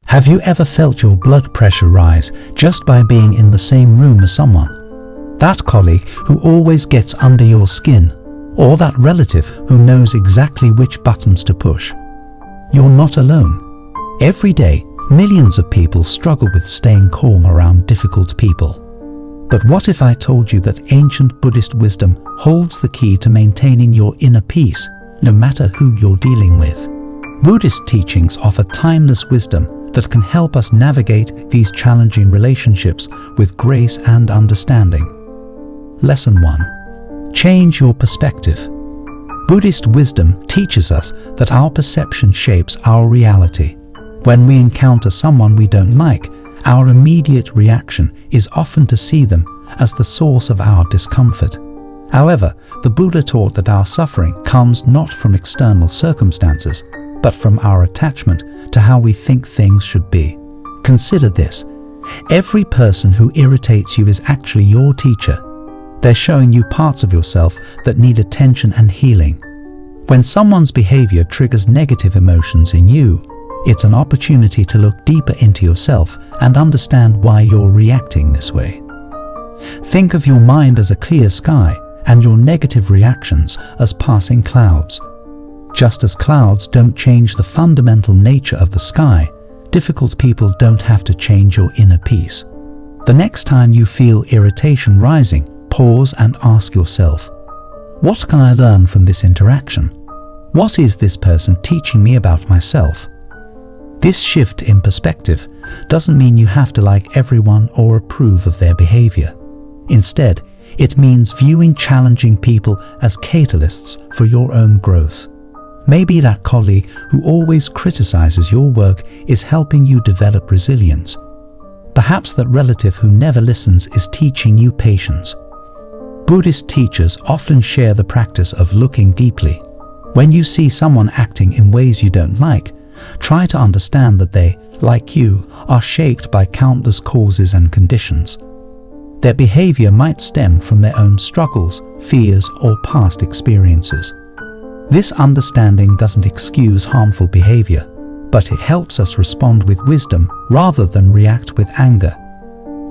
Have you ever felt your blood pressure rise just by being in the same room as someone? That colleague who always gets under your skin, or that relative who knows exactly which buttons to push. You're not alone. Every day, millions of people struggle with staying calm around difficult people. But what if I told you that ancient Buddhist wisdom holds the key to maintaining your inner peace, no matter who you're dealing with? Buddhist teachings offer timeless wisdom that can help us navigate these challenging relationships with grace and understanding. Lesson 1. Change your perspective. Buddhist wisdom teaches us that our perception shapes our reality. When we encounter someone we don't like, our immediate reaction is often to see them as the source of our discomfort. However, the Buddha taught that our suffering comes not from external circumstances, but from our attachment to how we think things should be. Consider this. Every person who irritates you is actually your teacher. They're showing you parts of yourself that need attention and healing. When someone's behavior triggers negative emotions in you, it's an opportunity to look deeper into yourself and understand why you're reacting this way. Think of your mind as a clear sky and your negative reactions as passing clouds. Just as clouds don't change the fundamental nature of the sky, difficult people don't have to change your inner peace. The next time you feel irritation rising, pause and ask yourself, what can I learn from this interaction? What is this person teaching me about myself? This shift in perspective doesn't mean you have to like everyone or approve of their behavior. Instead, it means viewing challenging people as catalysts for your own growth. Maybe that colleague who always criticizes your work is helping you develop resilience. Perhaps that relative who never listens is teaching you patience. Buddhist teachers often share the practice of looking deeply. When you see someone acting in ways you don't like, try to understand that they, like you, are shaped by countless causes and conditions. Their behavior might stem from their own struggles, fears, or past experiences. This understanding doesn't excuse harmful behavior, but it helps us respond with wisdom rather than react with anger.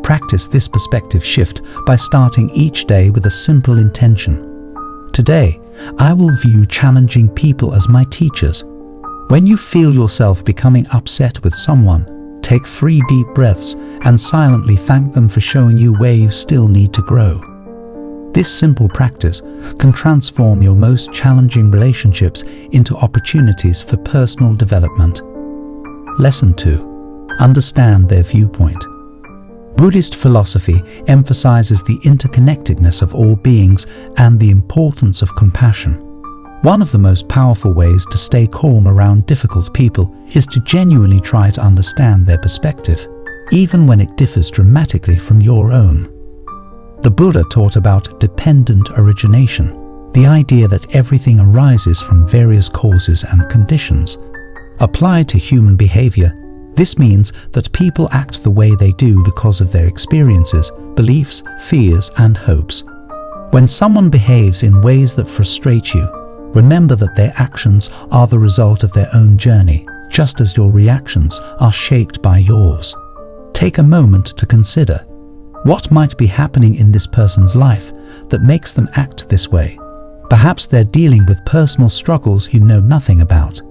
Practice this perspective shift by starting each day with a simple intention. Today, I will view challenging people as my teachers. When you feel yourself becoming upset with someone, take 3 deep breaths and silently thank them for showing you where you still need to grow. This simple practice can transform your most challenging relationships into opportunities for personal development. Lesson 2. Understand their viewpoint. Buddhist philosophy emphasizes the interconnectedness of all beings and the importance of compassion. One of the most powerful ways to stay calm around difficult people is to genuinely try to understand their perspective, even when it differs dramatically from your own. The Buddha taught about dependent origination, the idea that everything arises from various causes and conditions. Applied to human behavior, this means that people act the way they do because of their experiences, beliefs, fears, and hopes. When someone behaves in ways that frustrate you, remember that their actions are the result of their own journey, just as your reactions are shaped by yours. Take a moment to consider, what might be happening in this person's life that makes them act this way? Perhaps they're dealing with personal struggles you know nothing about.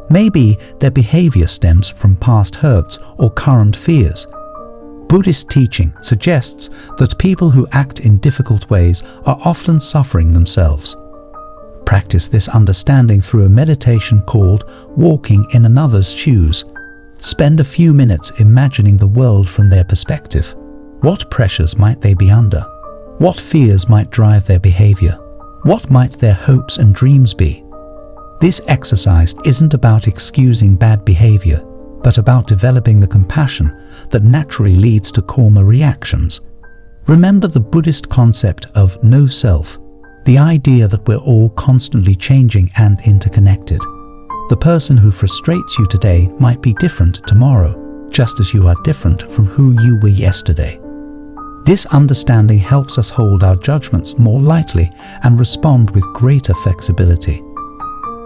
Maybe their behavior stems from past hurts or current fears. Buddhist teaching suggests that people who act in difficult ways are often suffering themselves. Practice this understanding through a meditation called walking in another's shoes. Spend a few minutes imagining the world from their perspective. What pressures might they be under? What fears might drive their behavior? What might their hopes and dreams be? This exercise isn't about excusing bad behavior, but about developing the compassion that naturally leads to calmer reactions. Remember the Buddhist concept of no self, the idea that we're all constantly changing and interconnected. The person who frustrates you today might be different tomorrow, just as you are different from who you were yesterday. This understanding helps us hold our judgments more lightly and respond with greater flexibility.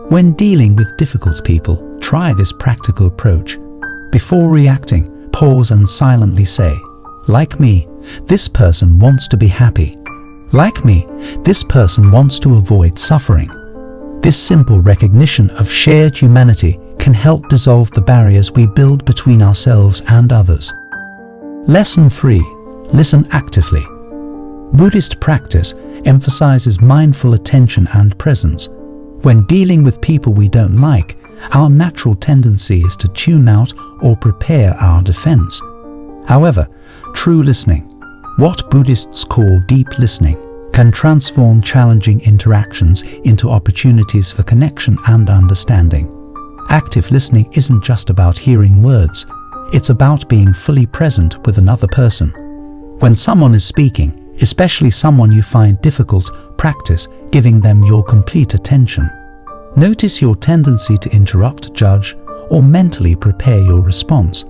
When dealing with difficult people, try this practical approach. Before reacting, pause and silently say, "Like me, this person wants to be happy. Like me, this person wants to avoid suffering." This simple recognition of shared humanity can help dissolve the barriers we build between ourselves and others. Lesson 3. Listen actively. Buddhist practice emphasizes mindful attention and presence. When dealing with people we don't like, our natural tendency is to tune out or prepare our defense. However, true listening, what Buddhists call deep listening, can transform challenging interactions into opportunities for connection and understanding. Active listening isn't just about hearing words, it's about being fully present with another person. When someone is speaking, especially someone you find difficult, practice giving them your complete attention. Notice your tendency to interrupt, judge, or mentally prepare your response.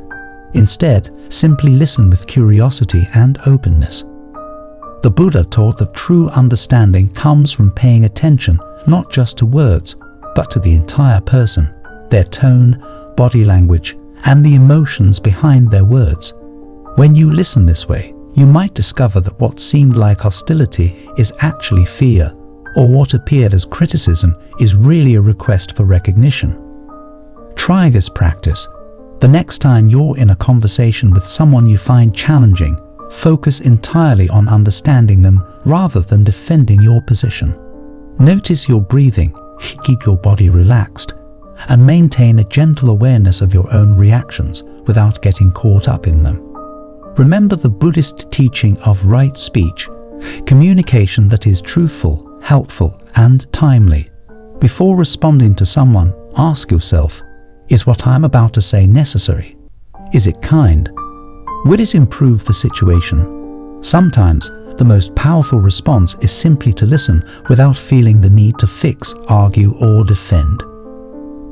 Instead, simply listen with curiosity and openness. The Buddha taught that true understanding comes from paying attention not just to words, but to the entire person, their tone, body language, and the emotions behind their words. When you listen this way, you might discover that what seemed like hostility is actually fear, or what appeared as criticism is really a request for recognition. Try this practice. The next time you're in a conversation with someone you find challenging, focus entirely on understanding them rather than defending your position. Notice your breathing, keep your body relaxed, and maintain a gentle awareness of your own reactions without getting caught up in them. Remember the Buddhist teaching of right speech, communication that is truthful, helpful, and timely. Before responding to someone, ask yourself, is what I'm about to say necessary? Is it kind? Will it improve the situation? Sometimes, the most powerful response is simply to listen without feeling the need to fix, argue, or defend.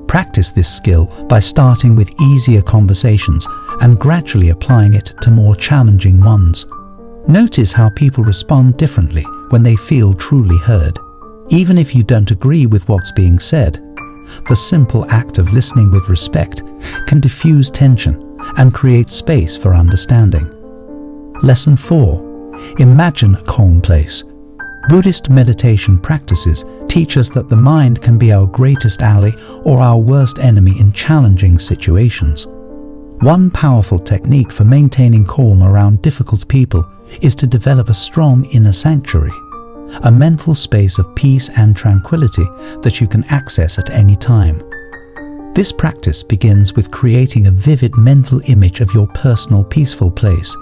Practice this skill by starting with easier conversations and gradually applying it to more challenging ones. Notice how people respond differently when they feel truly heard. Even if you don't agree with what's being said, the simple act of listening with respect can diffuse tension and create space for understanding. Lesson 4. Imagine a calm place. Buddhist meditation practices teach us that the mind can be our greatest ally or our worst enemy in challenging situations. One powerful technique for maintaining calm around difficult people is to develop a strong inner sanctuary, a mental space of peace and tranquility that you can access at any time. This practice begins with creating a vivid mental image of your personal peaceful place.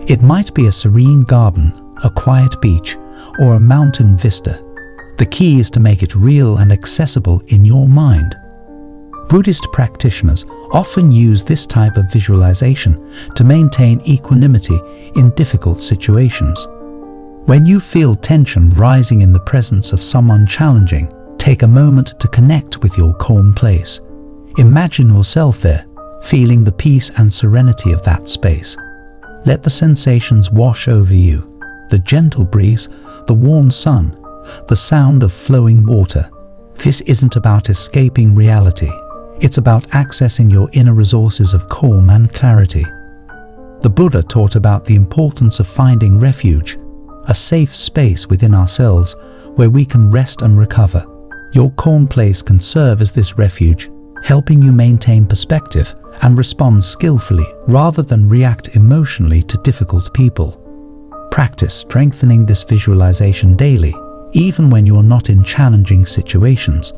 It might be a serene garden, a quiet beach, or a mountain vista. The key is to make it real and accessible in your mind. Buddhist practitioners often use this type of visualization to maintain equanimity in difficult situations. When you feel tension rising in the presence of someone challenging, take a moment to connect with your calm place. Imagine yourself there, feeling the peace and serenity of that space. Let the sensations wash over you, the gentle breeze, the warm sun, the sound of flowing water. This isn't about escaping reality. It's about accessing your inner resources of calm and clarity. The Buddha taught about the importance of finding refuge, a safe space within ourselves where we can rest and recover. Your calm place can serve as this refuge, helping you maintain perspective and respond skillfully rather than react emotionally to difficult people. Practice strengthening this visualization daily, even when you are not in challenging situations.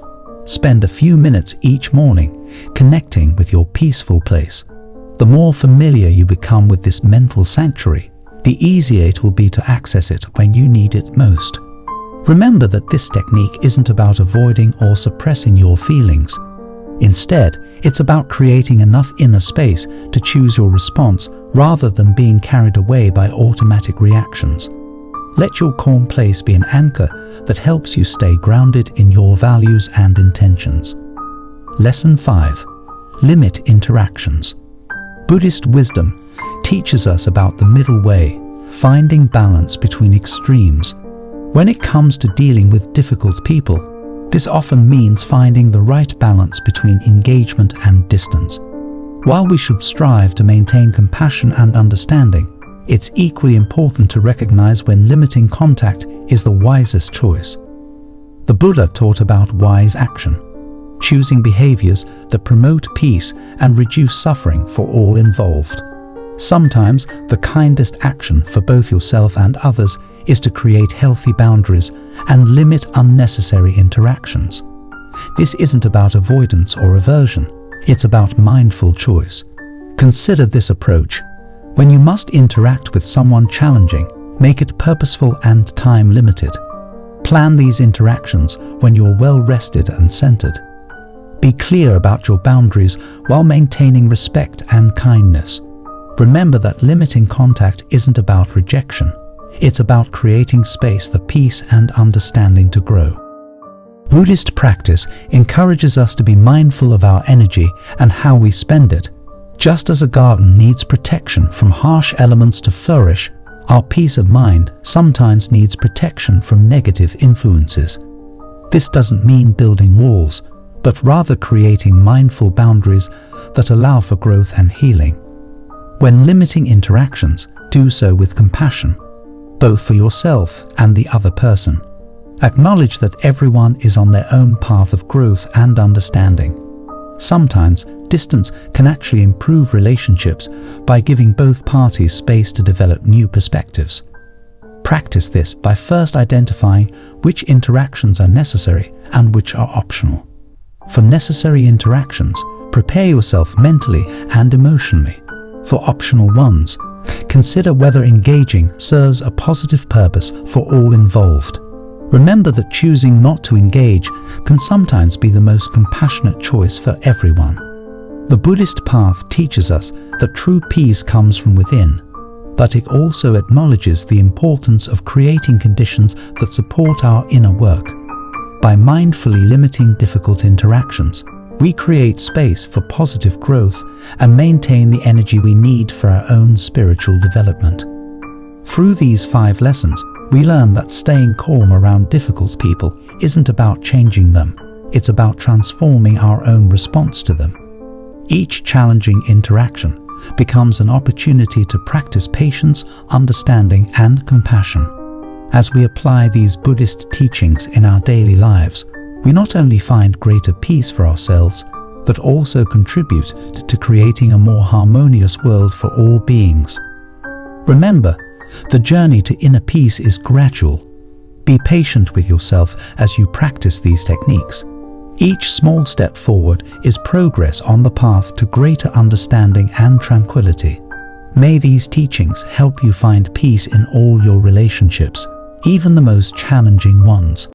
Spend a few minutes each morning connecting with your peaceful place. The more familiar you become with this mental sanctuary, the easier it will be to access it when you need it most. Remember that this technique isn't about avoiding or suppressing your feelings. Instead, it's about creating enough inner space to choose your response rather than being carried away by automatic reactions. Let your calm place be an anchor that helps you stay grounded in your values and intentions. Lesson 5. Limit interactions. Buddhist wisdom teaches us about the middle way, finding balance between extremes. When it comes to dealing with difficult people, this often means finding the right balance between engagement and distance. While we should strive to maintain compassion and understanding, it's equally important to recognize when limiting contact is the wisest choice. The Buddha taught about wise action, choosing behaviors that promote peace and reduce suffering for all involved. Sometimes the kindest action for both yourself and others is to create healthy boundaries and limit unnecessary interactions. This isn't about avoidance or aversion, it's about mindful choice. Consider this approach. When you must interact with someone challenging, make it purposeful and time-limited. Plan these interactions when you're well-rested and centered. Be clear about your boundaries while maintaining respect and kindness. Remember that limiting contact isn't about rejection. It's about creating space for peace and understanding to grow. Buddhist practice encourages us to be mindful of our energy and how we spend it. Just as a garden needs protection from harsh elements to flourish, our peace of mind sometimes needs protection from negative influences. This doesn't mean building walls, but rather creating mindful boundaries that allow for growth and healing. When limiting interactions, do so with compassion, both for yourself and the other person. Acknowledge that everyone is on their own path of growth and understanding. Sometimes, distance can actually improve relationships by giving both parties space to develop new perspectives. Practice this by first identifying which interactions are necessary and which are optional. For necessary interactions, prepare yourself mentally and emotionally. For optional ones, consider whether engaging serves a positive purpose for all involved. Remember that choosing not to engage can sometimes be the most compassionate choice for everyone. The Buddhist path teaches us that true peace comes from within, but it also acknowledges the importance of creating conditions that support our inner work. By mindfully limiting difficult interactions, we create space for positive growth and maintain the energy we need for our own spiritual development. Through these 5 lessons, we learn that staying calm around difficult people isn't about changing them, it's about transforming our own response to them. Each challenging interaction becomes an opportunity to practice patience, understanding, and compassion. As we apply these Buddhist teachings in our daily lives, we not only find greater peace for ourselves, but also contribute to creating a more harmonious world for all beings. Remember, the journey to inner peace is gradual. Be patient with yourself as you practice these techniques. Each small step forward is progress on the path to greater understanding and tranquility. May these teachings help you find peace in all your relationships, even the most challenging ones.